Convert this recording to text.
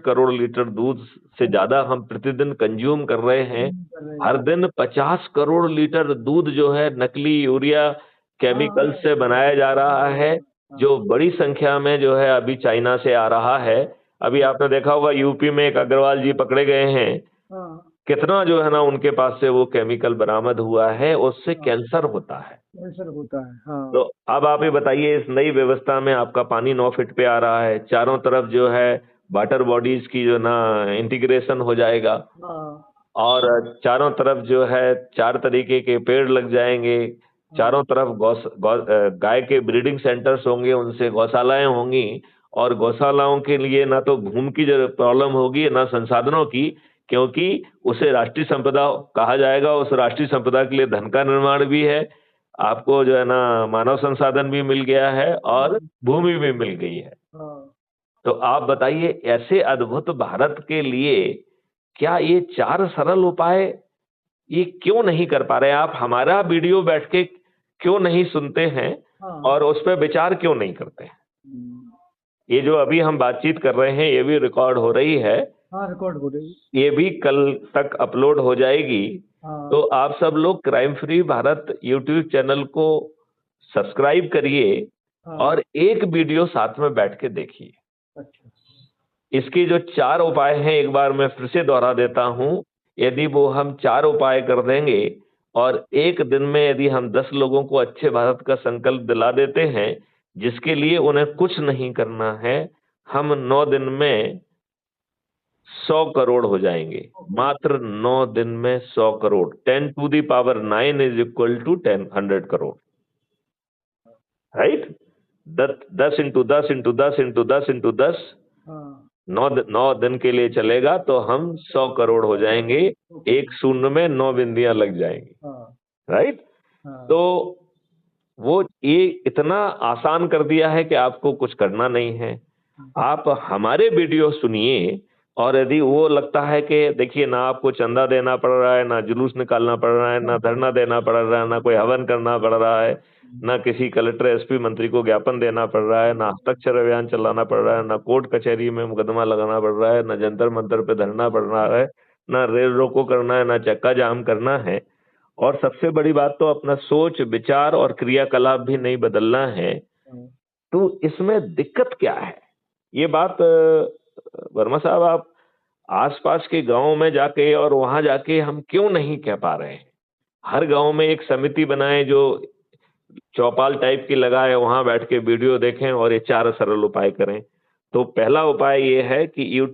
Crore litre दूध से ज्यादा हम प्रतिदिन कंज्यूम कर रहे हैं। कर रहे हर हैं। दिन 50 करोड़ लीटर दूध जो है नकली यूरिया केमिकल हाँ, से बनाया जा रहा है, हाँ, जो बड़ी संख्या में जो है अभी चाइना से आ रहा है। अभी आपने देखा होगा यूपी में एक अग्रवाल जी पकड़े गए हैं, हाँ, कितना जो है ना उनके पास से वो केमिकल बरामद हुआ है, उससे हाँ, कैंसर होता है। कैंसर होता है। तो हाँ, अब आप ये बताइए, इस नई व्यवस्था में आपका पानी 9 फीट पे आ रहा है, चारों तरफ जो है वाटर बॉडीज की जो ना इंटीग्रेशन हो जाएगा, हाँ, और चारों तरफ जो है 4 तरीके के पेड़ लग जाएंगे, हाँ, चारों तरफ गाय के ब्रीडिंग सेंटर्स होंगे, उनसे गौशालाएं होंगी, और गौशालाओं के लिए ना तो भूमि की जो प्रॉब्लम होगी ना संसाधनों की, क्योंकि उसे राष्ट्रीय संपदा कहा जाएगा। उस राष्ट्रीय संपदा के लिए धन का निर्माण भी है, आपको जो है ना मानव संसाधन भी मिल गया है और भूमि भी मिल गई है। हाँ, तो आप बताइए, ऐसे अद्भुत भारत के लिए क्या ये 4 सरल उपाय ये क्यों नहीं कर पा रहे हैं? आप हमारा वीडियो बैठ के क्यों नहीं सुनते हैं हाँ, और उस पर विचार क्यों नहीं करते हैं? हम्म, ये जो अभी हम बातचीत कर रहे हैं ये भी रिकॉर्ड हो रही है, हाँ, रिकॉर्ड हो रही। ये भी कल तक अपलोड हो जाएगी। तो हाँ, आप सब लोग crime free Bharat YouTube channel को सब्सक्राइब करिए हाँ, और एक वीडियो साथ में बैठ के देखिए। अच्छा, इसके जो 4 उपाय हैं एक बार मैं फिर से दोहरा देता हूं। यदि वो हम 4 उपाय कर देंगे और एक दिन में यदि हम 10 लोगों को अच्छे भारत का संकल्प दिला देते हैं, जिसके लिए उन्हें कुछ नहीं करना है, हम 9 दिन में 100 करोड़ हो जाएंगे। मात्र 9 दिन में 100 crore, 10 to the power 9 is equal to 100 crore, right? 10 into 10 into 10 into 10 into 10, हाँ, 9 दिन के लिए चलेगा तो हम 100 करोड़ हो जाएंगे। एक शून्य में 9 बिंदियां लग जाएंगी, हाँ, राइट? हाँ, तो वो ये इतना आसान कर दिया है कि आपको कुछ करना नहीं है। आप हमारे वीडियो सुनिए, और यदि वो लगता है कि देखिए ना आपको चंदा देना पड़ रहा है, ना जुलूस निकालना पड़ रहा है, ना धरना देना पड़ रहा है, ना कोई हवन करना पड़ रहा है, ना किसी कलेक्टर एसपी मंत्री को ज्ञापन देना पड़ रहा है, ना हस्ताक्षर अभियान चलाना पड़ रहा है, ना कोर्ट कचहरी में मुकदमा लगाना पड़ रहा है, ना जंतर मंतर पे धरना पड़ रहा है, ना रेल रोको करना है, ना चक्का जाम करना है, और सबसे बड़ी बात तो अपना सोच विचार और क्रियाकलाप भी नहीं बदलना है। हाँ, तो इसमें दिक्कत क्या है? ये बात वर्मा साहब, आप आसपास के गांव में जाके और वहां जाके हम क्यों नहीं कह पा रहे हैं? हर गांव में एक समिति बनाए जो चौपाल टाइप की लगाए, वहां बैठ के वीडियो देखें और ये 4 सरल उपाय करें। तो पहला उपाय ये है कि यूट्यूब